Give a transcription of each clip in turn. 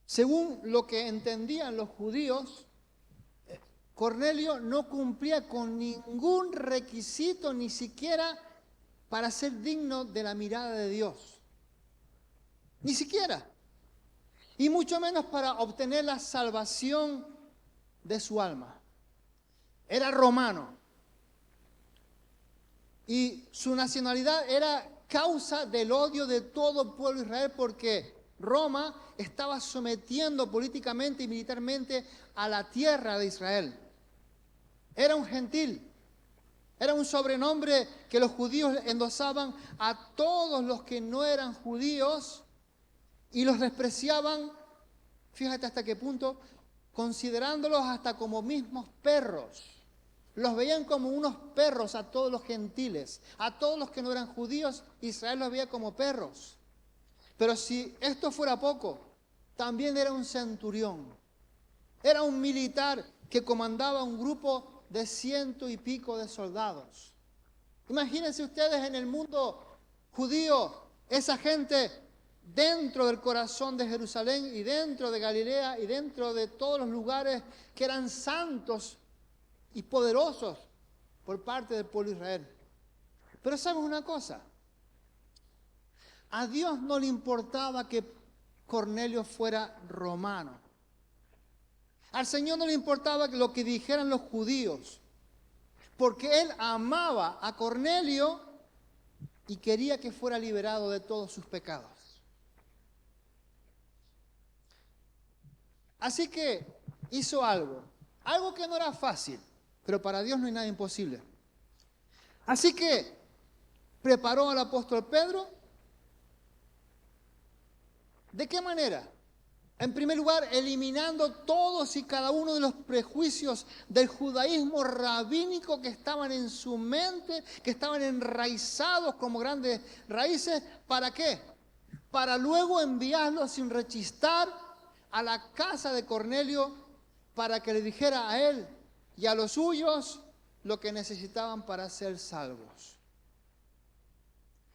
Según lo que entendían los judíos, Cornelio no cumplía con ningún requisito, ni siquiera para ser digno de la mirada de Dios. Ni siquiera. Y mucho menos para obtener la salvación de su alma. Era romano. Y su nacionalidad era causa del odio de todo el pueblo de Israel, porque Roma estaba sometiendo políticamente y militarmente a la tierra de Israel. Era un gentil. Era un sobrenombre que los judíos endosaban a todos los que no eran judíos y los despreciaban, fíjate hasta qué punto, considerándolos hasta como mismos perros. Los veían como unos perros a todos los gentiles, a todos los que no eran judíos. Israel los veía como perros. Pero si esto fuera poco, también era un centurión. Era un militar que comandaba un grupo de 100 y pico de soldados. Imagínense ustedes en el mundo judío, esa gente dentro del corazón de Jerusalén y dentro de Galilea y dentro de todos los lugares que eran santos y poderosos por parte del pueblo de Israel. Pero ¿sabes una cosa? A Dios no le importaba que Cornelio fuera romano. Al Señor no le importaba lo que dijeran los judíos, porque Él amaba a Cornelio y quería que fuera liberado de todos sus pecados. Así que hizo algo que no era fácil, pero para Dios no hay nada imposible. Así que preparó al apóstol Pedro. ¿De qué manera? En primer lugar, eliminando todos y cada uno de los prejuicios del judaísmo rabínico que estaban en su mente, que estaban enraizados como grandes raíces. ¿Para qué? Para luego enviarlos sin rechistar a la casa de Cornelio para que le dijera a él y a los suyos lo que necesitaban para ser salvos.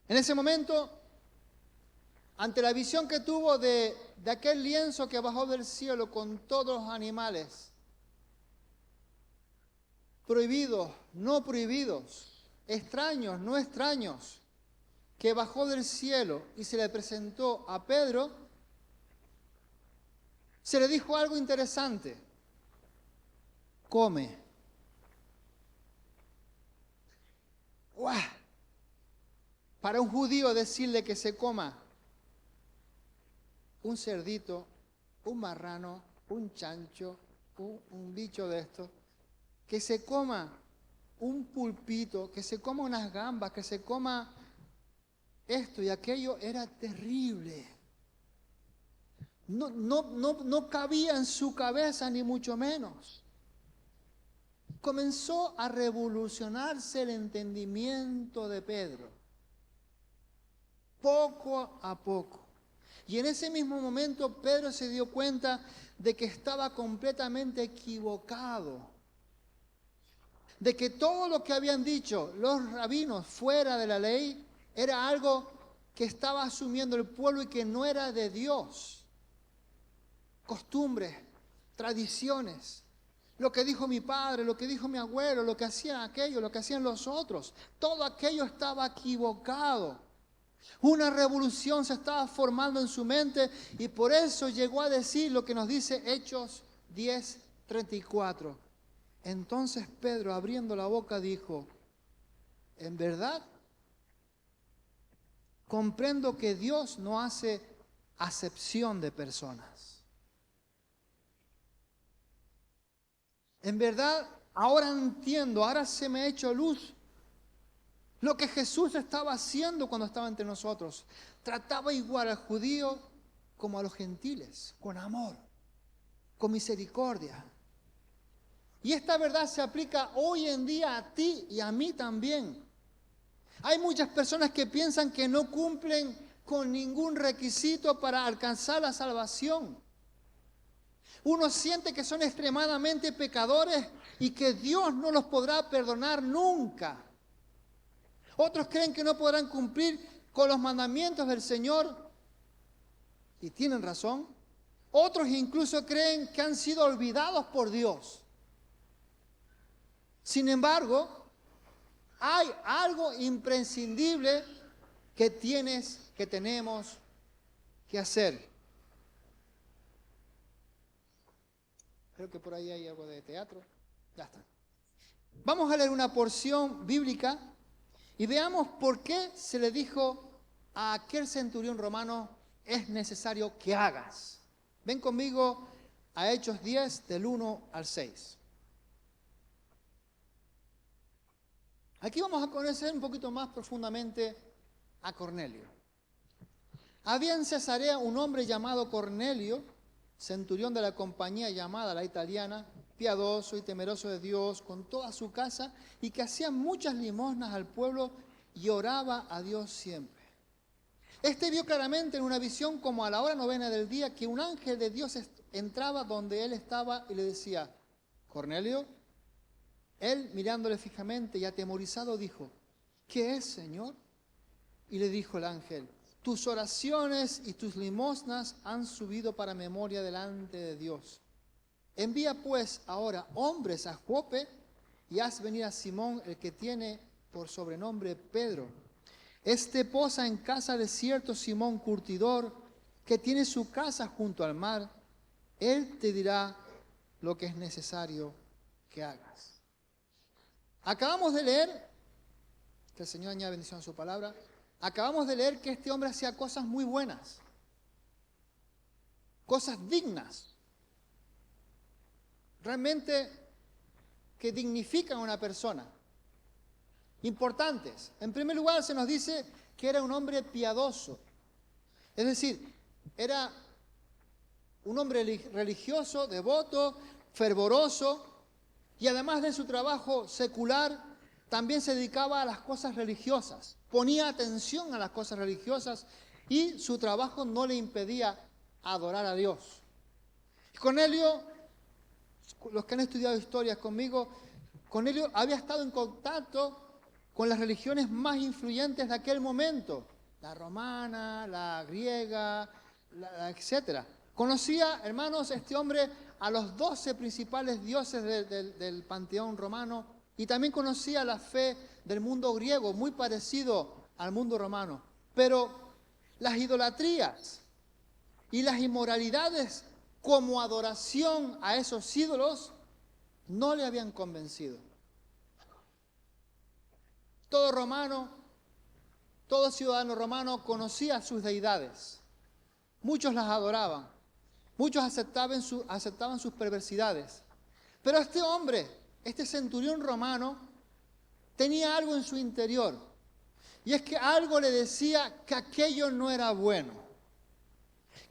En ese momento, ante la visión que tuvo de aquel lienzo que bajó del cielo con todos los animales, prohibidos, no prohibidos, extraños, no extraños, que bajó del cielo y se le presentó a Pedro, se le dijo algo interesante: come. ¡Uah! Para un judío decirle que se coma un cerdito, un marrano, un chancho, un bicho de estos, que se coma un pulpito, que se coma unas gambas, que se coma esto y aquello, era terrible. No cabía en su cabeza, ni mucho menos. Comenzó a revolucionarse el entendimiento de Pedro, poco a poco. Y en ese mismo momento Pedro se dio cuenta de que estaba completamente equivocado, de que todo lo que habían dicho los rabinos fuera de la ley era algo que estaba asumiendo el pueblo y que no era de Dios. Costumbres, tradiciones, lo que dijo mi padre, lo que dijo mi abuelo, lo que hacían aquello, lo que hacían los otros, todo aquello estaba equivocado. Una revolución se estaba formando en su mente y por eso llegó a decir lo que nos dice Hechos 10:34. Entonces Pedro, abriendo la boca, dijo: en verdad, comprendo que Dios no hace acepción de personas. En verdad, ahora entiendo, ahora se me ha hecho luz lo que Jesús estaba haciendo cuando estaba entre nosotros. Trataba igual al judío como a los gentiles, con amor, con misericordia. Y esta verdad se aplica hoy en día a ti y a mí también. Hay muchas personas que piensan que no cumplen con ningún requisito para alcanzar la salvación. Uno siente que son extremadamente pecadores y que Dios no los podrá perdonar nunca. Otros creen que no podrán cumplir con los mandamientos del Señor y tienen razón. Otros incluso creen que han sido olvidados por Dios. Sin embargo, hay algo imprescindible que tenemos que hacer. Creo que por ahí hay algo de teatro. Ya está. Vamos a leer una porción bíblica y veamos por qué se le dijo a aquel centurión romano: es necesario que hagas. Ven conmigo a Hechos 10, del 1 al 6. Aquí vamos a conocer un poquito más profundamente a Cornelio. Había en Cesarea un hombre llamado Cornelio, centurión de la compañía llamada la italiana, piadoso y temeroso de Dios con toda su casa, y que hacía muchas limosnas al pueblo y oraba a Dios siempre. Este vio claramente en una visión, como a la hora 9 del día, que un ángel de Dios entraba donde él estaba y le decía: Cornelio. Él, mirándole fijamente y atemorizado, dijo: ¿qué es, Señor? Y le dijo el ángel: tus oraciones y tus limosnas han subido para memoria delante de Dios. Envía pues ahora hombres a Jope y haz venir a Simón, el que tiene por sobrenombre Pedro. Este posa en casa de cierto Simón curtidor, que tiene su casa junto al mar. Él te dirá lo que es necesario que hagas. Acabamos de leer, que el Señor añada bendición a su palabra, acabamos de leer que este hombre hacía cosas muy buenas, cosas dignas, realmente que dignifican a una persona, importantes. En primer lugar, se nos dice que era un hombre piadoso, es decir, era un hombre religioso, devoto, fervoroso, y además de su trabajo secular, también se dedicaba a las cosas religiosas, ponía atención a las cosas religiosas, y su trabajo no le impedía adorar a Dios. Cornelio, los que han estudiado historias conmigo, Cornelio había estado en contacto con las religiones más influyentes de aquel momento, la romana, la griega, etc. Conocía, hermanos, este hombre a los 12 principales dioses del panteón romano, y también conocía la fe del mundo griego, muy parecido al mundo romano. Pero las idolatrías y las inmoralidades como adoración a esos ídolos no le habían convencido. Todo romano, todo ciudadano romano conocía sus deidades. Muchos las adoraban. Muchos aceptaban sus perversidades. Pero este hombre, este centurión romano, tenía algo en su interior. Y es que algo le decía que aquello no era bueno.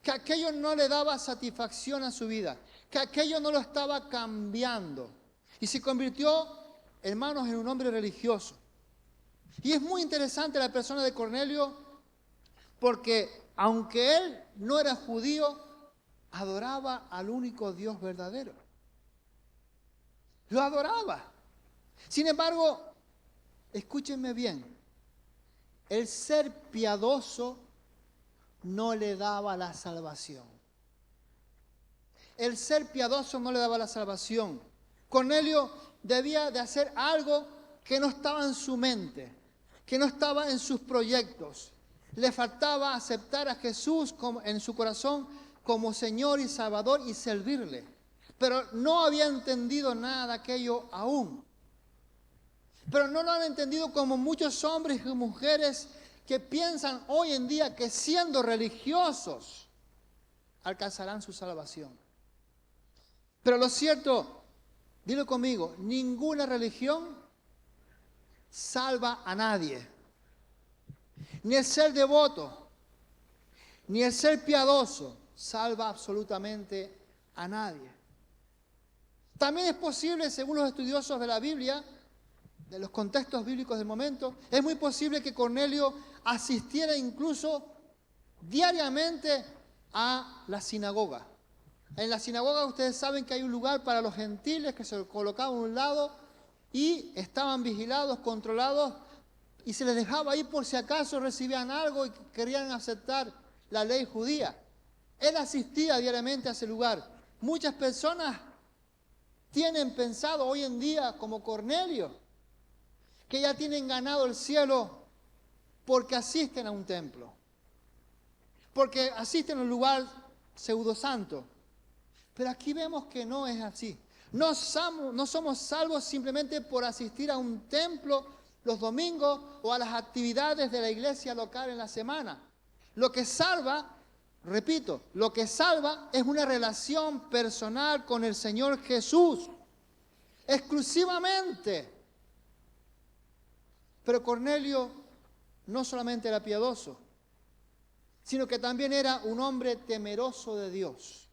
Que aquello no le daba satisfacción a su vida. Que aquello no lo estaba cambiando. Y se convirtió, hermanos, en un hombre religioso. Y es muy interesante la persona de Cornelio, porque aunque él no era judío, adoraba al único Dios verdadero. Lo adoraba. Sin embargo, escúchenme bien, el ser piadoso no le daba la salvación. El ser piadoso no le daba la salvación. Cornelio debía de hacer algo que no estaba en su mente, que no estaba en sus proyectos. Le faltaba aceptar a Jesús en su corazón como Señor y Salvador y servirle. Pero no había entendido nada de aquello aún. Pero no lo han entendido como muchos hombres y mujeres que piensan hoy en día que siendo religiosos alcanzarán su salvación. Pero lo cierto, dilo conmigo, ninguna religión salva a nadie. Ni el ser devoto, ni el ser piadoso salva absolutamente a nadie. También es posible, según los estudiosos de la Biblia, de los contextos bíblicos del momento, es muy posible que Cornelio asistiera incluso diariamente a la sinagoga. En la sinagoga ustedes saben que hay un lugar para los gentiles que se colocaban a un lado y estaban vigilados, controlados, y se les dejaba ahí por si acaso recibían algo y querían aceptar la ley judía. Él asistía diariamente a ese lugar. Muchas personas tienen pensado hoy en día, como Cornelio, que ya tienen ganado el cielo porque asisten a un templo, porque asisten a un lugar pseudosanto. Pero aquí vemos que no es así. No somos salvos simplemente por asistir a un templo los domingos o a las actividades de la iglesia local en la semana. Lo que salva, repito, lo que salva es una relación personal con el Señor Jesús, exclusivamente. Pero Cornelio no solamente era piadoso, sino que también era un hombre temeroso de Dios.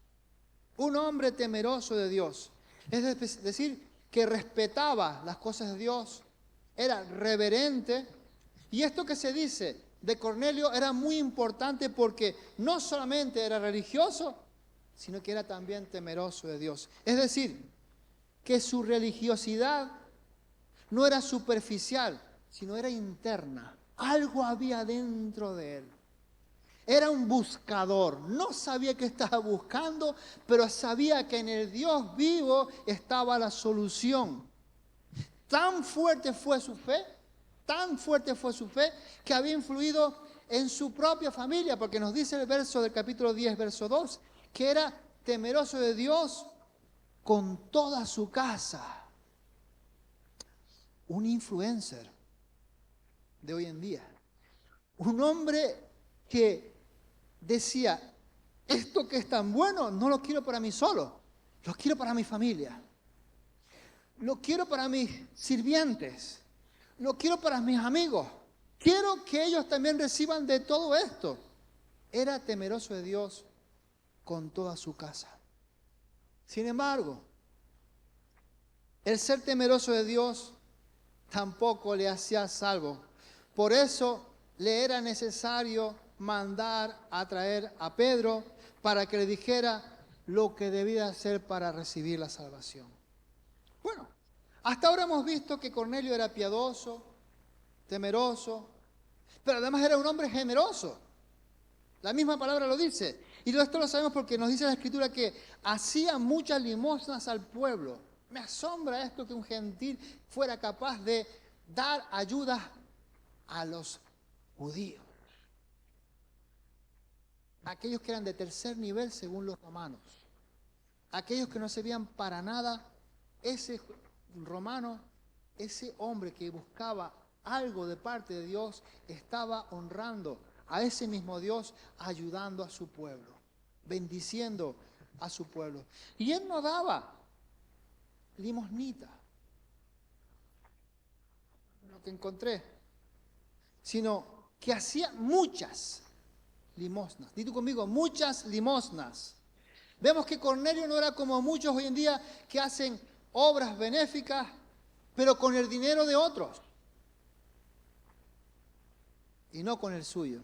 Un hombre temeroso de Dios. Es decir, que respetaba las cosas de Dios, era reverente. Y esto que se dice de Cornelio era muy importante porque no solamente era religioso, sino que era también temeroso de Dios. Es decir, que su religiosidad no era superficial, sino era interna. Algo había dentro de él. Era un buscador, no sabía qué estaba buscando, pero sabía que en el Dios vivo estaba la solución. Tan fuerte fue su fe, que había influido en su propia familia, porque nos dice el verso del capítulo 10, verso 2, que era temeroso de Dios con toda su casa. Un influencer de hoy en día. Un hombre que decía, esto que es tan bueno, no lo quiero para mí solo, lo quiero para mi familia, lo quiero para mis sirvientes, lo quiero para mis amigos, quiero que ellos también reciban de todo esto. Era temeroso de Dios con toda su casa. Sin embargo, el ser temeroso de Dios tampoco le hacía salvo. Por eso le era necesario mandar a traer a Pedro para que le dijera lo que debía hacer para recibir la salvación. Bueno, hasta ahora hemos visto que Cornelio era piadoso, temeroso, pero además era un hombre generoso. La misma palabra lo dice. Y esto lo sabemos porque nos dice la Escritura que hacía muchas limosnas al pueblo. Me asombra esto que un gentil fuera capaz de dar ayuda a los judíos. Aquellos que eran de tercer nivel según los romanos. Aquellos que no servían para nada. Ese romano, ese hombre que buscaba algo de parte de Dios, estaba honrando a ese mismo Dios, ayudando a su pueblo, bendiciendo a su pueblo. Y él no daba limosnita, lo que encontré, sino que hacía muchas limosnas. Di tú conmigo, muchas limosnas. Vemos que Cornelio no era como muchos hoy en día que hacen obras benéficas, pero con el dinero de otros y no con el suyo.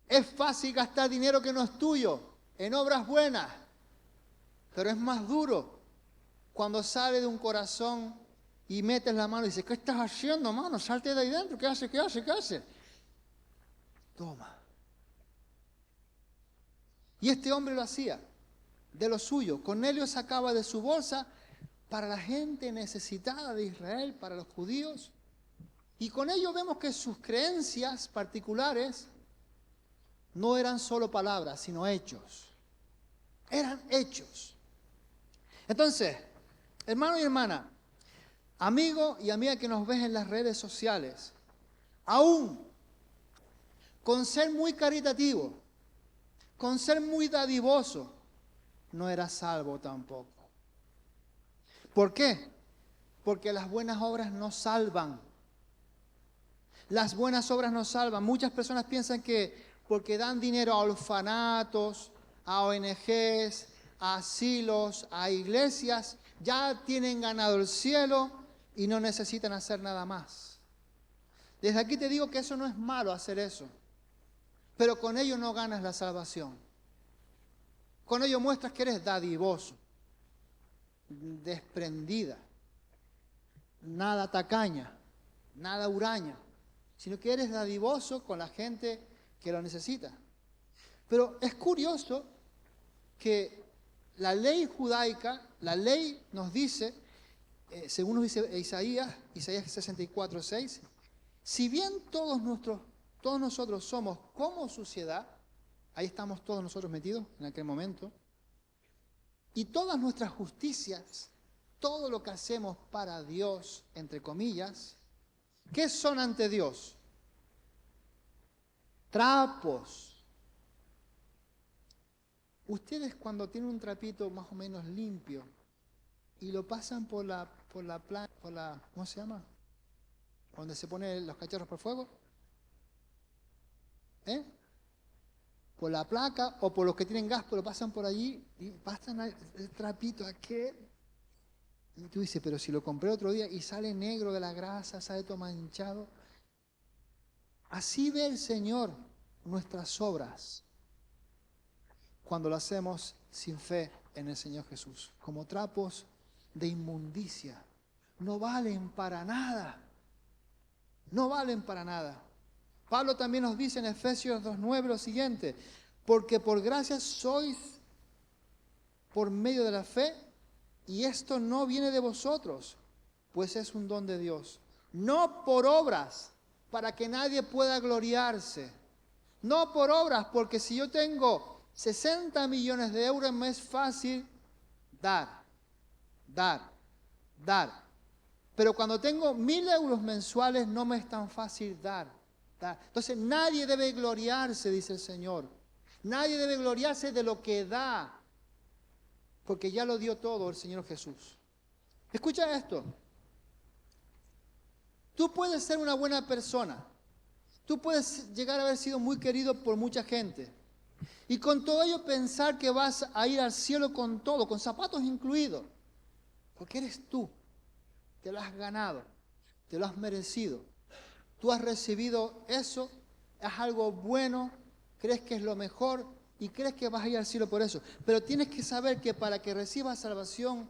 Es fácil gastar dinero que no es tuyo en obras buenas, pero es más duro cuando sale de un corazón y metes la mano y dices, ¿qué estás haciendo, mano? Salte de ahí dentro, ¿qué hace? Toma. Y este hombre lo hacía de lo suyo. Cornelio sacaba de su bolsa para la gente necesitada de Israel, para los judíos. Y con ello vemos que sus creencias particulares no eran solo palabras, sino hechos. Eran hechos. Entonces, hermano y hermana, amigo y amiga que nos ves en las redes sociales, aún con ser muy caritativo, con ser muy dadivoso, no eras salvo tampoco. ¿Por qué? Porque las buenas obras no salvan. Las buenas obras no salvan. Muchas personas piensan que porque dan dinero a orfanatos, a ONGs, a asilos, a iglesias, ya tienen ganado el cielo y no necesitan hacer nada más. Desde aquí te digo que eso no es malo hacer eso, pero con ello no ganas la salvación. Con ello muestras que eres dadivoso, desprendida, nada tacaña, nada huraña, sino que eres dadivoso con la gente que lo necesita. Pero es curioso que la ley judaica, la ley nos dice, según nos dice Isaías 64:6, si bien todos nosotros somos como suciedad, ahí estamos todos nosotros metidos en aquel momento, y todas nuestras justicias, todo lo que hacemos para Dios, entre comillas, ¿qué son ante Dios? Trapos. Ustedes cuando tienen un trapito más o menos limpio y lo pasan por la, ¿cómo se llama? Donde se ponen los cacharros por fuego, por la placa o por los que tienen gas, pero lo pasan por allí y pasan el trapito aquel. Y tú dices, pero si lo compré otro día y sale negro de la grasa, sale todo manchado. Así ve el Señor nuestras obras cuando lo hacemos sin fe en el Señor Jesús, como trapos de inmundicia. No valen para nada. No valen para nada. Pablo también nos dice en Efesios 2:9 lo siguiente, porque por gracia sois por medio de la fe, y esto no viene de vosotros, pues es un don de Dios. No por obras, para que nadie pueda gloriarse. No por obras, porque si yo tengo 60 millones de euros me es fácil dar. Pero cuando tengo 1.000 euros mensuales no me es tan fácil dar. Entonces nadie debe gloriarse, dice el Señor. Nadie debe gloriarse de lo que da, porque ya lo dio todo el Señor Jesús. Escucha esto. Tú puedes ser una buena persona. Tú puedes llegar a haber sido muy querido por mucha gente. Y con todo ello pensar que vas a ir al cielo con todo, con zapatos incluidos. Porque eres tú. Te lo has ganado. Te lo has merecido. Tú has recibido eso. Es algo bueno. Crees que es lo mejor. Y crees que vas a ir al cielo por eso. Pero tienes que saber que para que recibas salvación,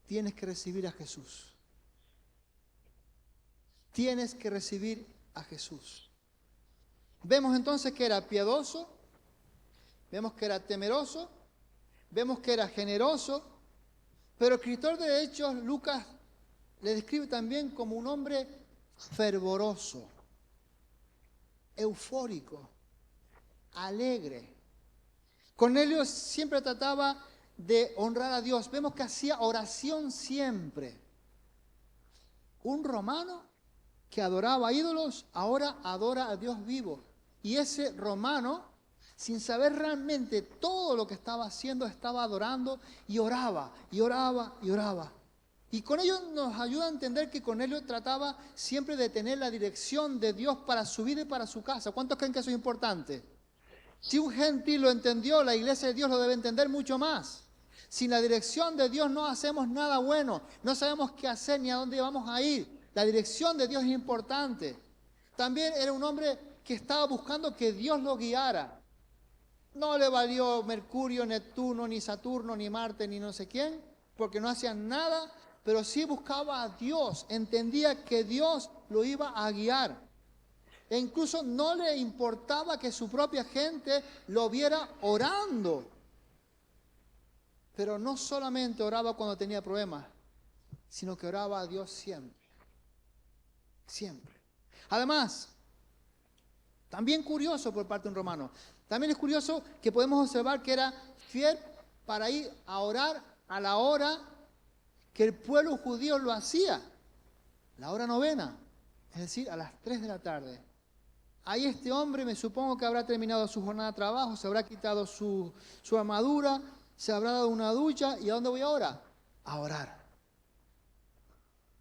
tienes que recibir a Jesús. Tienes que recibir a Jesús. Vemos entonces que era piadoso, vemos que era temeroso, vemos que era generoso, pero el escritor de Hechos, Lucas, le describe también como un hombre fervoroso, eufórico, alegre. Cornelio siempre trataba de honrar a Dios. Vemos que hacía oración siempre. Un romano que adoraba ídolos, ahora adora a Dios vivo. Y ese romano, sin saber realmente todo lo que estaba haciendo, estaba adorando y oraba, y oraba, y oraba. Y con ello nos ayuda a entender que Cornelio trataba siempre de tener la dirección de Dios para su vida y para su casa. ¿Cuántos creen que eso es importante? Si un gentil lo entendió, la iglesia de Dios lo debe entender mucho más. Sin la dirección de Dios no hacemos nada bueno, no sabemos qué hacer ni a dónde vamos a ir. La dirección de Dios es importante. También era un hombre que estaba buscando que Dios lo guiara. No le valió Mercurio, Neptuno, ni Saturno, ni Marte, ni no sé quién, porque no hacían nada, pero sí buscaba a Dios, entendía que Dios lo iba a guiar. E incluso no le importaba que su propia gente lo viera orando. Pero no solamente oraba cuando tenía problemas, sino que oraba a Dios siempre. Siempre. Además, también curioso por parte de un romano, también es curioso que podemos observar que era fiel para ir a orar a la hora que el pueblo judío lo hacía, la hora novena, es decir, a las 3 de la tarde. Ahí este hombre me supongo que habrá terminado su jornada de trabajo, se habrá quitado su armadura, se habrá dado una ducha, ¿y a dónde voy ahora? A orar.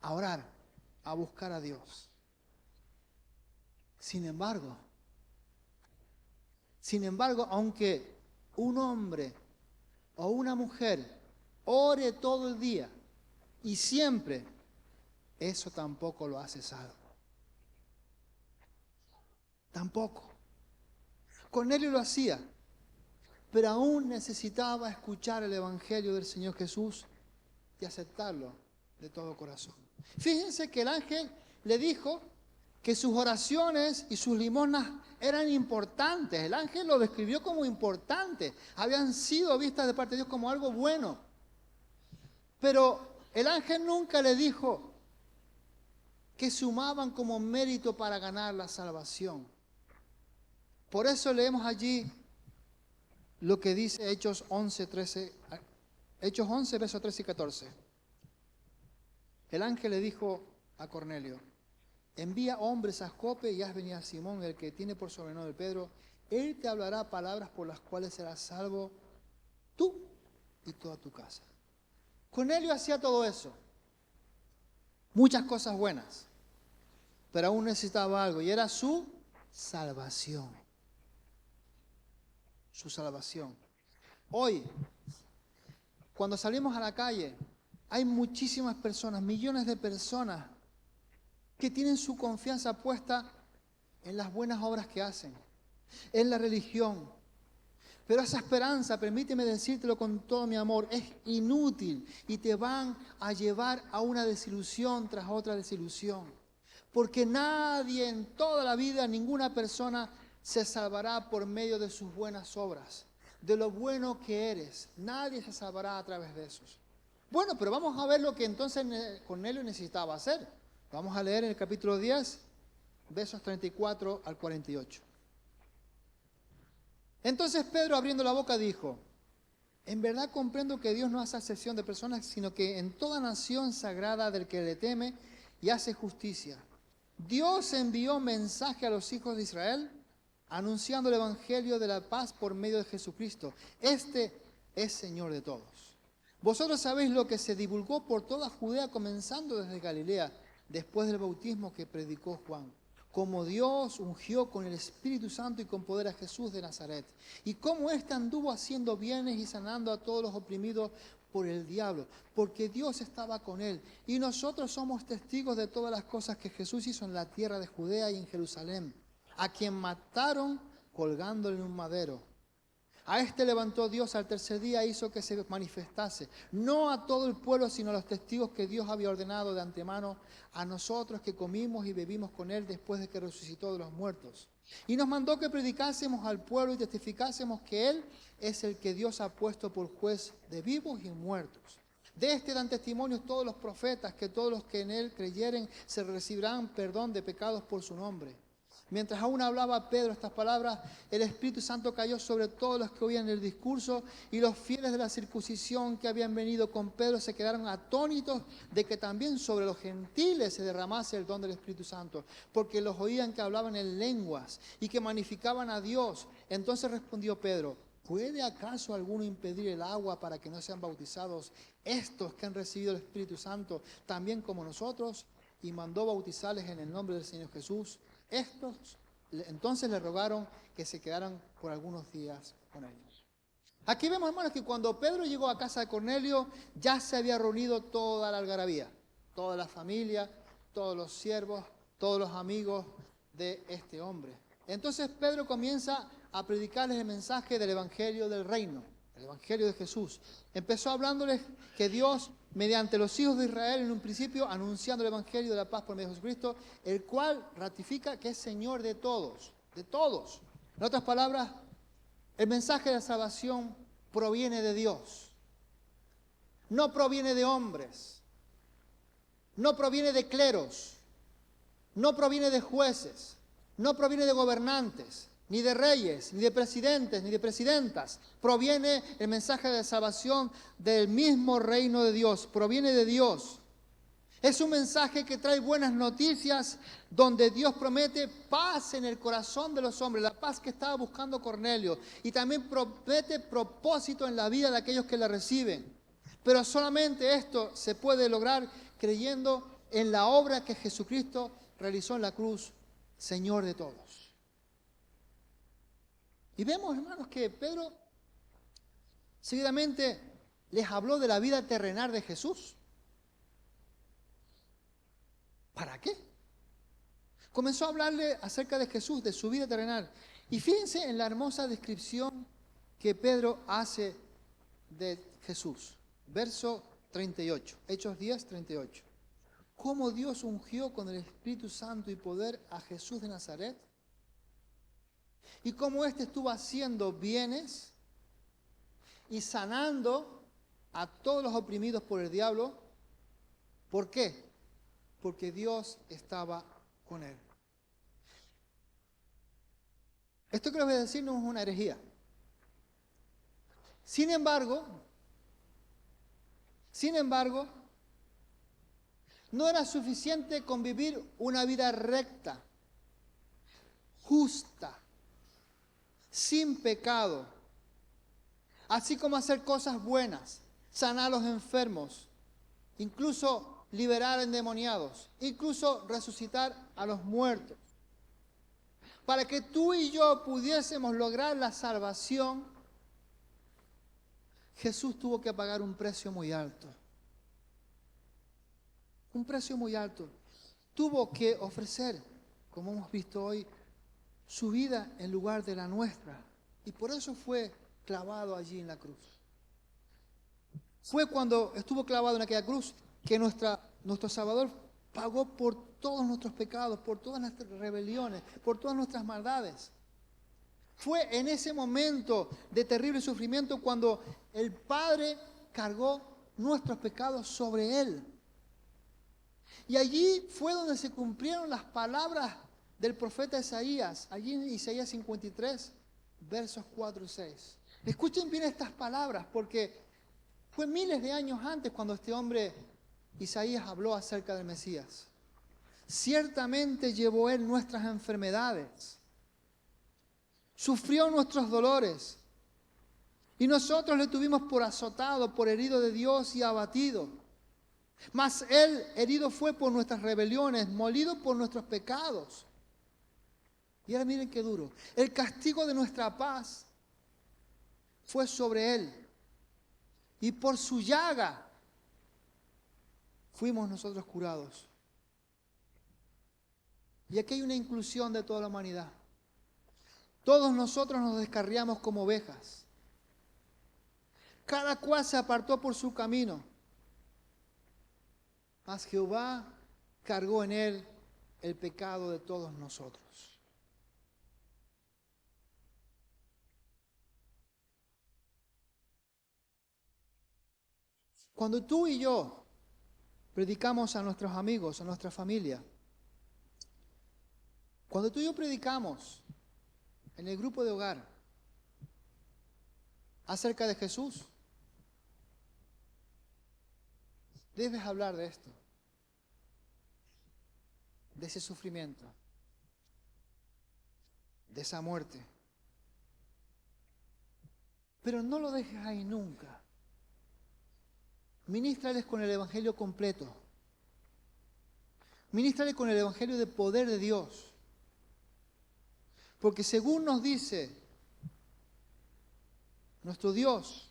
A orar, a buscar a Dios. Sin embargo, aunque un hombre o una mujer ore todo el día y siempre, eso tampoco lo hace salvo. Tampoco. Cornelio lo hacía, pero aún necesitaba escuchar el Evangelio del Señor Jesús y aceptarlo de todo corazón. Fíjense que el ángel le dijo que sus oraciones y sus limosnas eran importantes. El ángel lo describió como importante. Habían sido vistas de parte de Dios como algo bueno. Pero el ángel nunca le dijo que sumaban como mérito para ganar la salvación. Por eso leemos allí lo que dice Hechos 11, versos 13 y 14. El ángel le dijo a Cornelio: envía hombres a Jope y haz venir a Simón, el que tiene por sobrenombre Pedro. Él te hablará palabras por las cuales serás salvo tú y toda tu casa. Cornelio hacía todo eso. Muchas cosas buenas. Pero aún necesitaba algo, y era su salvación. Su salvación. Hoy, cuando salimos a la calle, hay muchísimas personas, millones de personas que tienen su confianza puesta en las buenas obras que hacen, en la religión. Pero esa esperanza, permíteme decírtelo con todo mi amor, es inútil y te van a llevar a una desilusión tras otra desilusión. Porque nadie en toda la vida, ninguna persona se salvará por medio de sus buenas obras, de lo bueno que eres. Nadie se salvará a través de esos. Bueno, pero vamos a ver lo que entonces Cornelio necesitaba hacer. Vamos a leer en el capítulo 10, versos 34 al 48. Entonces Pedro, abriendo la boca, dijo: en verdad comprendo que Dios no hace acepción de personas, sino que en toda nación sagrada del que le teme y hace justicia, Dios envió mensaje a los hijos de Israel, anunciando el evangelio de la paz por medio de Jesucristo. Este es Señor de todos. Vosotros sabéis lo que se divulgó por toda Judea, comenzando desde Galilea, después del bautismo que predicó Juan, como Dios ungió con el Espíritu Santo y con poder a Jesús de Nazaret, y cómo éste anduvo haciendo bienes y sanando a todos los oprimidos por el diablo, porque Dios estaba con él. Y nosotros somos testigos de todas las cosas que Jesús hizo en la tierra de Judea y en Jerusalén, a quien mataron colgándole en un madero. A este levantó Dios al tercer día e hizo que se manifestase, no a todo el pueblo, sino a los testigos que Dios había ordenado de antemano, a nosotros que comimos y bebimos con él después de que resucitó de los muertos. Y nos mandó que predicásemos al pueblo y testificásemos que él es el que Dios ha puesto por juez de vivos y muertos. De este dan testimonio todos los profetas, que todos los que en él creyeren se recibirán perdón de pecados por su nombre. Mientras aún hablaba Pedro estas palabras, el Espíritu Santo cayó sobre todos los que oían el discurso, y los fieles de la circuncisión que habían venido con Pedro se quedaron atónitos de que también sobre los gentiles se derramase el don del Espíritu Santo, porque los oían que hablaban en lenguas y que magnificaban a Dios. Entonces respondió Pedro: ¿puede acaso alguno impedir el agua para que no sean bautizados estos que han recibido el Espíritu Santo también como nosotros? Y mandó bautizarles en el nombre del Señor Jesús. Estos entonces le rogaron que se quedaran por algunos días con ellos. Aquí vemos, hermanos, que cuando Pedro llegó a casa de Cornelio, ya se había reunido toda la algarabía, toda la familia, todos los siervos, todos los amigos de este hombre. Entonces Pedro comienza a predicarles el mensaje del evangelio del reino, el evangelio de Jesús. Empezó hablándoles que Dios, mediante los hijos de Israel, en un principio, anunciando el evangelio de la paz por medio de Jesucristo, el cual ratifica que es Señor de todos, de todos. En otras palabras, el mensaje de la salvación proviene de Dios. No proviene de hombres. No proviene de cleros. No proviene de jueces. No proviene de gobernantes, ni de reyes, ni de presidentes, ni de presidentas. Proviene el mensaje de salvación del mismo reino de Dios. Proviene de Dios. Es un mensaje que trae buenas noticias, donde Dios promete paz en el corazón de los hombres, la paz que estaba buscando Cornelio, y también promete propósito en la vida de aquellos que la reciben. Pero solamente esto se puede lograr creyendo en la obra que Jesucristo realizó en la cruz, Señor de todos. Y vemos, hermanos, que Pedro seguidamente les habló de la vida terrenal de Jesús. ¿Para qué? Comenzó a hablarle acerca de Jesús, de su vida terrenal. Y fíjense en la hermosa descripción que Pedro hace de Jesús. Verso 38, Hechos 10, 38. cómo Dios ungió con el Espíritu Santo y poder a Jesús de Nazaret? Y cómo éste estuvo haciendo bienes y sanando a todos los oprimidos por el diablo. ¿Por qué? Porque Dios estaba con él. Esto que les voy a decir no es una herejía. Sin embargo, no era suficiente con vivir una vida recta, justa, sin pecado, así como hacer cosas buenas, sanar a los enfermos, incluso liberar a endemoniados, incluso resucitar a los muertos. Para que tú y yo pudiésemos lograr la salvación, Jesús tuvo que pagar un precio muy alto. Un precio muy alto. Tuvo que ofrecer, como hemos visto hoy, su vida en lugar de la nuestra. Y por eso fue clavado allí en la cruz. Fue cuando estuvo clavado en aquella cruz que nuestro Salvador pagó por todos nuestros pecados, por todas nuestras rebeliones, por todas nuestras maldades. Fue en ese momento de terrible sufrimiento cuando el Padre cargó nuestros pecados sobre Él. Y allí fue donde se cumplieron las palabras del profeta Isaías, allí en Isaías 53, versos 4 y 6. Escuchen bien estas palabras, porque fue miles de años antes cuando este hombre, Isaías, habló acerca del Mesías. Ciertamente llevó Él nuestras enfermedades, sufrió nuestros dolores, y nosotros le tuvimos por azotado, por herido de Dios y abatido. Mas Él herido fue por nuestras rebeliones, molido por nuestros pecados. Y ahora miren qué duro. El castigo de nuestra paz fue sobre Él. Y por su llaga fuimos nosotros curados. Y aquí hay una inclusión de toda la humanidad. Todos nosotros nos descarriamos como ovejas. Cada cual se apartó por su camino. Mas Jehová cargó en él el pecado de todos nosotros. Cuando tú y yo predicamos a nuestros amigos, a nuestra familia, cuando tú y yo predicamos en el grupo de hogar acerca de Jesús, debes hablar de esto, de ese sufrimiento, de esa muerte. Pero no lo dejes ahí nunca. Ministrales con el Evangelio completo. Ministrales con el Evangelio de poder de Dios. Porque según nos dice nuestro Dios,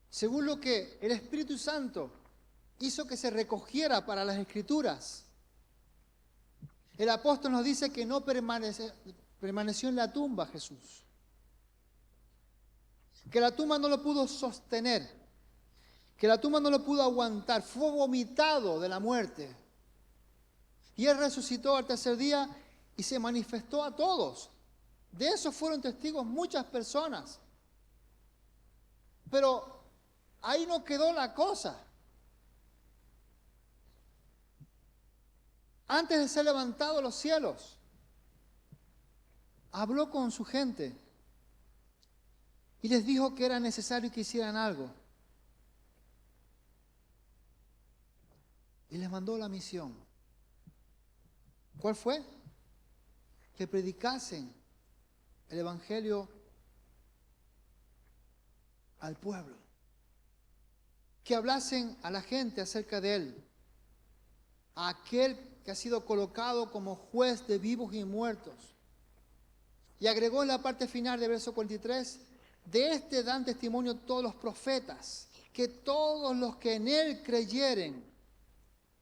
según lo que el Espíritu Santo hizo que se recogiera para las Escrituras, el apóstol nos dice que no permaneció en la tumba Jesús. Que la tumba no lo pudo sostener, que la tumba no lo pudo aguantar, fue vomitado de la muerte. Y Él resucitó al tercer día y se manifestó a todos. De eso fueron testigos muchas personas. Pero ahí no quedó la cosa. Antes de ser levantado a los cielos, habló con su gente. Y les dijo que era necesario que hicieran algo. Y les mandó la misión. ¿Cuál fue? Que predicasen el Evangelio al pueblo. Que hablasen a la gente acerca de Él. A aquel que ha sido colocado como juez de vivos y muertos. Y agregó en la parte final del verso 43, de este dan testimonio todos los profetas, que todos los que en Él creyeren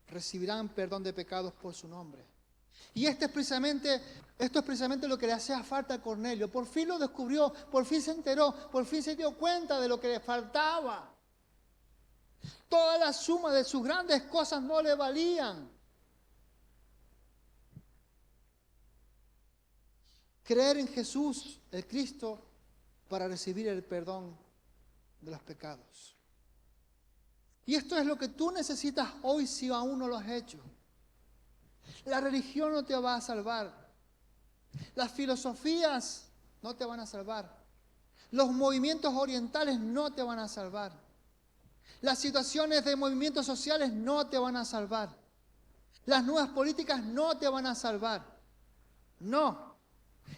recibirán perdón de pecados por su nombre. Y esto es precisamente lo que le hacía falta a Cornelio. Por fin lo descubrió, por fin se enteró, por fin se dio cuenta de lo que le faltaba. Toda la suma de sus grandes cosas no le valían. Creer en Jesús, el Cristo, para recibir el perdón de los pecados. Y esto es lo que tú necesitas hoy si aún no lo has hecho. La religión no te va a salvar. Las filosofías no te van a salvar. Los movimientos orientales no te van a salvar. Las situaciones de movimientos sociales no te van a salvar. Las nuevas políticas no te van a salvar. No.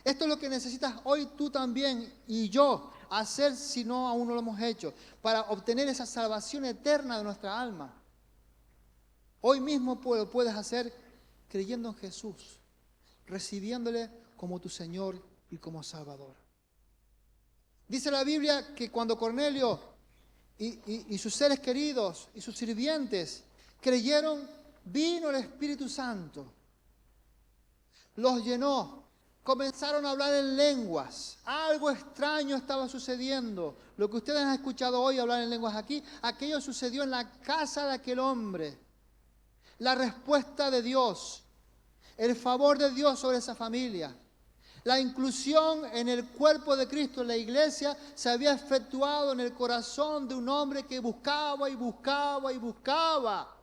Esto es lo que necesitas hoy tú también y yo hacer si no aún no lo hemos hecho, para obtener esa salvación eterna de nuestra alma. Hoy mismo lo puedes hacer creyendo en Jesús, recibiéndole como tu Señor y como Salvador. Dice la Biblia que cuando Cornelio y sus seres queridos y sus sirvientes creyeron, vino el Espíritu Santo, los llenó, comenzaron a hablar en lenguas. Algo extraño estaba sucediendo. Lo que ustedes han escuchado hoy hablar en lenguas aquí, aquello sucedió en la casa de aquel hombre. La respuesta de Dios, el favor de Dios sobre esa familia, la inclusión en el cuerpo de Cristo, en la iglesia, se había efectuado en el corazón de un hombre que buscaba y buscaba y buscaba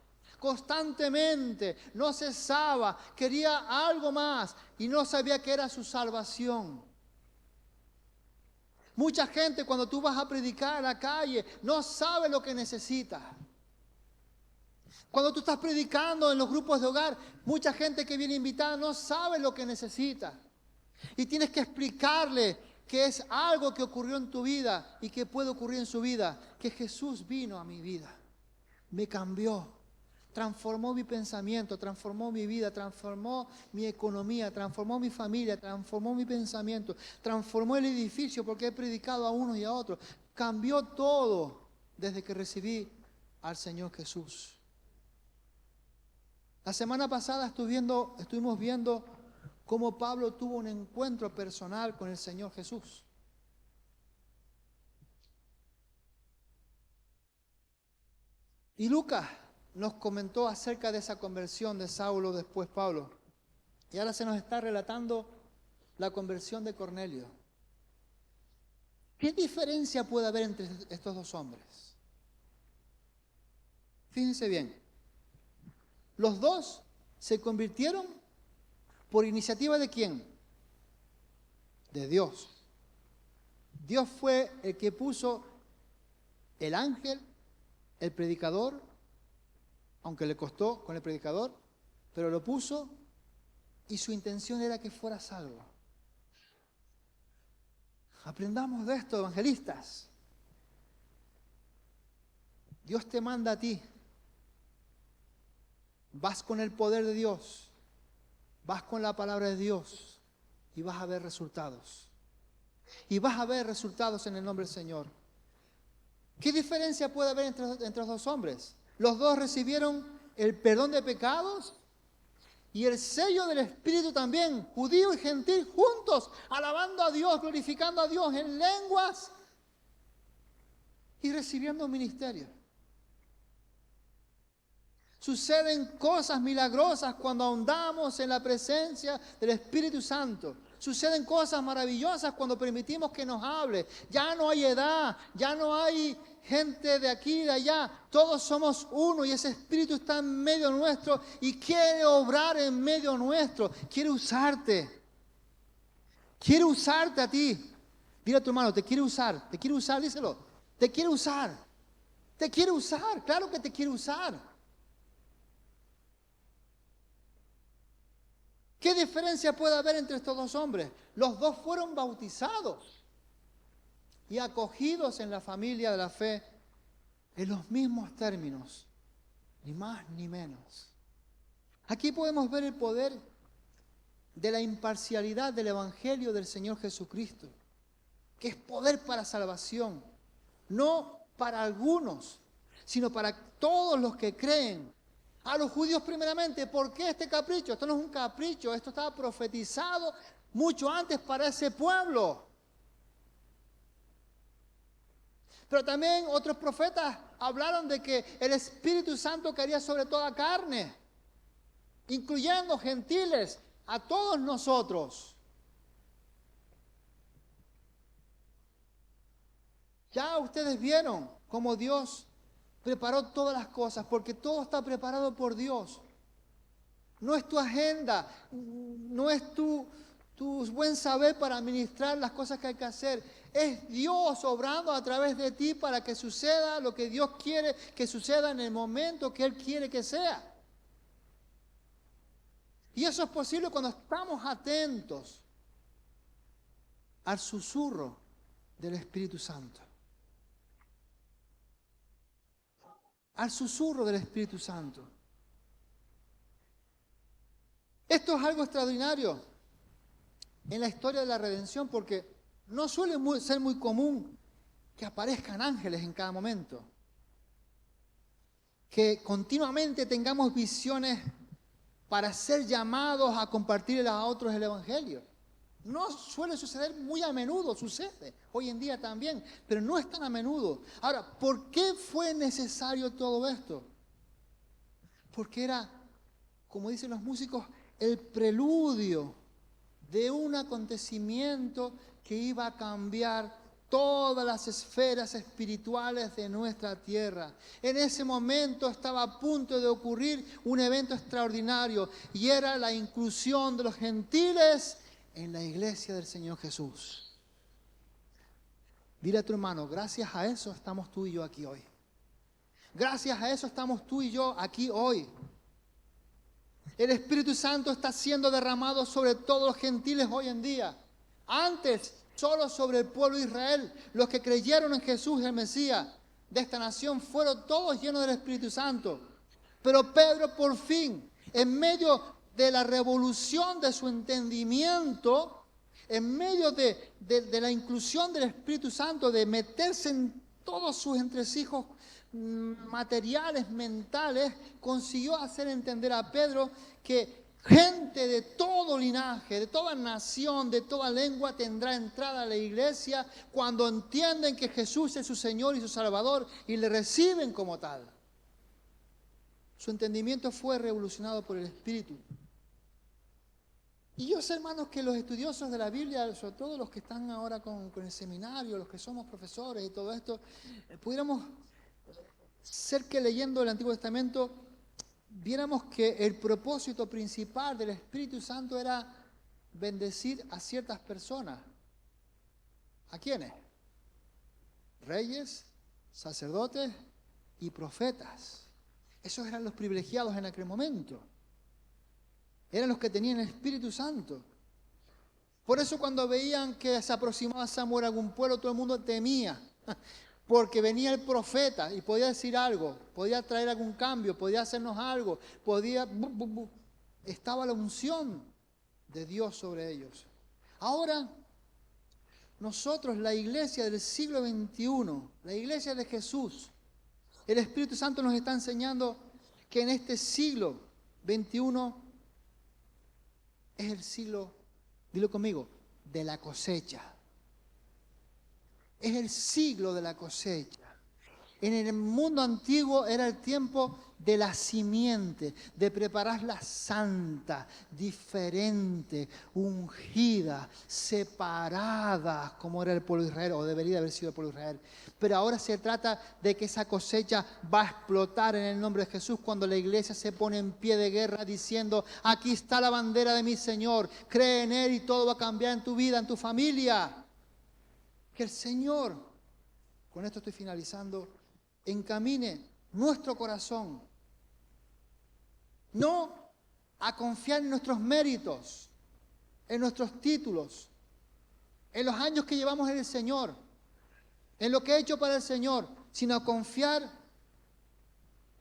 constantemente, no cesaba, quería algo más y no sabía que era su salvación. Mucha gente cuando tú vas a predicar a la calle no sabe lo que necesita. Cuando tú estás predicando en los grupos de hogar, mucha gente que viene invitada no sabe lo que necesita. Y tienes que explicarle que es algo que ocurrió en tu vida y que puede ocurrir en su vida, que Jesús vino a mi vida, me cambió, transformó mi pensamiento, transformó mi vida, transformó mi economía, transformó mi familia, transformó mi pensamiento, transformó el edificio porque he predicado a unos y a otros. Cambió todo desde que recibí al Señor Jesús. La semana pasada estuvimos viendo cómo Pablo tuvo un encuentro personal con el Señor Jesús. Y Lucas nos comentó acerca de esa conversión de Saulo, después Pablo. Y ahora se nos está relatando la conversión de Cornelio. ¿Qué diferencia puede haber entre estos dos hombres? Fíjense bien. Los dos se convirtieron ¿por iniciativa de quién? De Dios. Dios fue el que puso el ángel, el predicador, aunque le costó con el predicador, pero lo puso y su intención era que fuera salvo. Aprendamos de esto, evangelistas. Dios te manda a ti. Vas con el poder de Dios. Vas con la palabra de Dios y vas a ver resultados. Y vas a ver resultados en el nombre del Señor. ¿Qué diferencia puede haber entre los dos hombres? Los dos recibieron el perdón de pecados y el sello del Espíritu también, judío y gentil, juntos, alabando a Dios, glorificando a Dios en lenguas y recibiendo un ministerio. Suceden cosas milagrosas cuando ahondamos en la presencia del Espíritu Santo. Suceden cosas maravillosas cuando permitimos que nos hable. Ya no hay edad, ya no hay gente de aquí y de allá. Todos somos uno y ese Espíritu está en medio nuestro y quiere obrar en medio nuestro. Quiere usarte. Quiere usarte a ti. Dile a tu hermano, te quiere usar, díselo. Te quiere usar. Te quiere usar, claro que te quiere usar. ¿Qué diferencia puede haber entre estos dos hombres? Los dos fueron bautizados y acogidos en la familia de la fe en los mismos términos, ni más ni menos. Aquí podemos ver el poder de la imparcialidad del Evangelio del Señor Jesucristo, que es poder para salvación, no para algunos, sino para todos los que creen. A los judíos primeramente, ¿por qué este capricho? Esto no es un capricho, esto estaba profetizado mucho antes para ese pueblo. Pero también otros profetas hablaron de que el Espíritu Santo caería sobre toda carne, incluyendo gentiles, a todos nosotros. Ya ustedes vieron cómo Dios preparó todas las cosas, porque todo está preparado por Dios. No es tu agenda, no es tu buen saber para administrar las cosas que hay que hacer. Es Dios obrando a través de ti para que suceda lo que Dios quiere que suceda en el momento que Él quiere que sea. Y eso es posible cuando estamos atentos al susurro del Espíritu Santo. Al susurro del Espíritu Santo. Esto es algo extraordinario en la historia de la redención porque no suele ser muy común que aparezcan ángeles en cada momento. Que continuamente tengamos visiones para ser llamados a compartir a otros el Evangelio. No suele suceder muy a menudo, sucede hoy en día también, pero no es tan a menudo. Ahora, ¿por qué fue necesario todo esto? Porque era, como dicen los músicos, el preludio de un acontecimiento que iba a cambiar todas las esferas espirituales de nuestra tierra. En ese momento estaba a punto de ocurrir un evento extraordinario y era la inclusión de los gentiles en la iglesia del Señor Jesús. Dile a tu hermano, gracias a eso estamos tú y yo aquí hoy. Gracias a eso estamos tú y yo aquí hoy. El Espíritu Santo está siendo derramado sobre todos los gentiles hoy en día. Antes, solo sobre el pueblo de Israel. Los que creyeron en Jesús, el Mesías de esta nación, fueron todos llenos del Espíritu Santo. Pero Pedro, por fin, en medio de la revolución de su entendimiento, en medio de la inclusión del Espíritu Santo, de meterse en todos sus entresijos materiales, mentales, consiguió hacer entender a Pedro que gente de todo linaje, de toda nación, de toda lengua tendrá entrada a la iglesia cuando entienden que Jesús es su Señor y su Salvador y le reciben como tal. Su entendimiento fue revolucionado por el Espíritu. Y yo sé, hermanos, que los estudiosos de la Biblia, sobre todo los que están ahora con el seminario, los que somos profesores y todo esto, pudiéramos ser que leyendo el Antiguo Testamento viéramos que el propósito principal del Espíritu Santo era bendecir a ciertas personas. ¿A quiénes? Reyes, sacerdotes y profetas. Esos eran los privilegiados en aquel momento. Eran los que tenían el Espíritu Santo. Por eso cuando veían que se aproximaba Samuel a algún pueblo, todo el mundo temía. Porque venía el profeta y podía decir algo, podía traer algún cambio, podía hacernos algo, estaba la unción de Dios sobre ellos. Ahora, nosotros, la iglesia del siglo XXI, la iglesia de Jesús, el Espíritu Santo nos está enseñando que en este siglo XXI es el siglo, dilo conmigo, de la cosecha. Es el siglo de la cosecha. En el mundo antiguo era el tiempo de la simiente, de prepararla santa, diferente, ungida, separada, como era el pueblo de Israel, o debería haber sido el pueblo de Israel. Pero ahora se trata de que esa cosecha va a explotar en el nombre de Jesús cuando la iglesia se pone en pie de guerra diciendo, aquí está la bandera de mi Señor, cree en Él y todo va a cambiar en tu vida, en tu familia. Que el Señor, con esto estoy finalizando, encamine nuestro corazón, no a confiar en nuestros méritos, en nuestros títulos, en los años que llevamos en el Señor, en lo que he hecho para el Señor, sino a confiar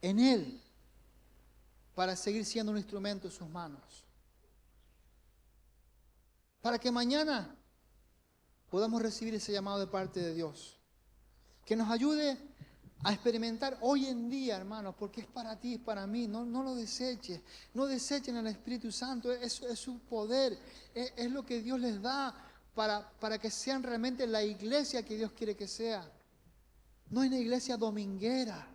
en Él para seguir siendo un instrumento en sus manos. Para que mañana podamos recibir ese llamado de parte de Dios. Que nos ayude a experimentar hoy en día, hermanos, porque es para ti, es para mí. No lo deseches. No desechen al Espíritu Santo. Es su poder. Es lo que Dios les da para que sean realmente la iglesia que Dios quiere que sea. No hay una iglesia dominguera.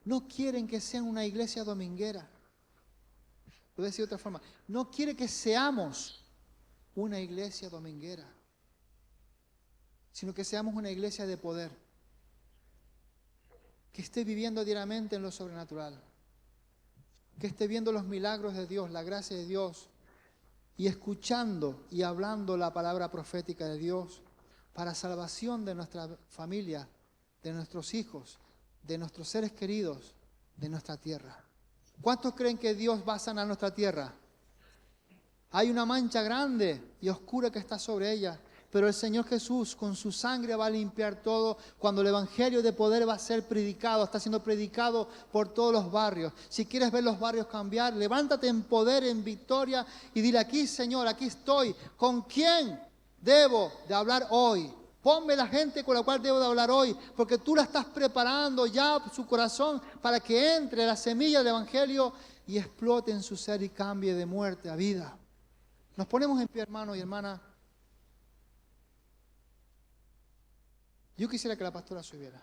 No quieren que sean una iglesia dominguera. Lo voy a decir de otra forma. No quiere que seamos una iglesia dominguera, sino que seamos una iglesia de poder, que esté viviendo diariamente en lo sobrenatural, que esté viendo los milagros de Dios, la gracia de Dios, y escuchando y hablando la palabra profética de Dios para salvación de nuestra familia, de nuestros hijos, de nuestros seres queridos, de nuestra tierra. ¿Cuántos creen que Dios va a sanar nuestra tierra? Hay una mancha grande y oscura que está sobre ella, pero el Señor Jesús con su sangre va a limpiar todo. Cuando el evangelio de poder va a ser predicado, está siendo predicado por todos los barrios. Si quieres ver los barrios cambiar, levántate en poder, en victoria y dile: aquí, Señor, aquí estoy. ¿Con quién debo de hablar hoy? Ponme la gente con la cual debo de hablar hoy, porque tú la estás preparando ya su corazón para que entre la semilla del evangelio y explote en su ser y cambie de muerte a vida. Nos ponemos en pie, hermano y hermana. Yo quisiera que la pastora subiera.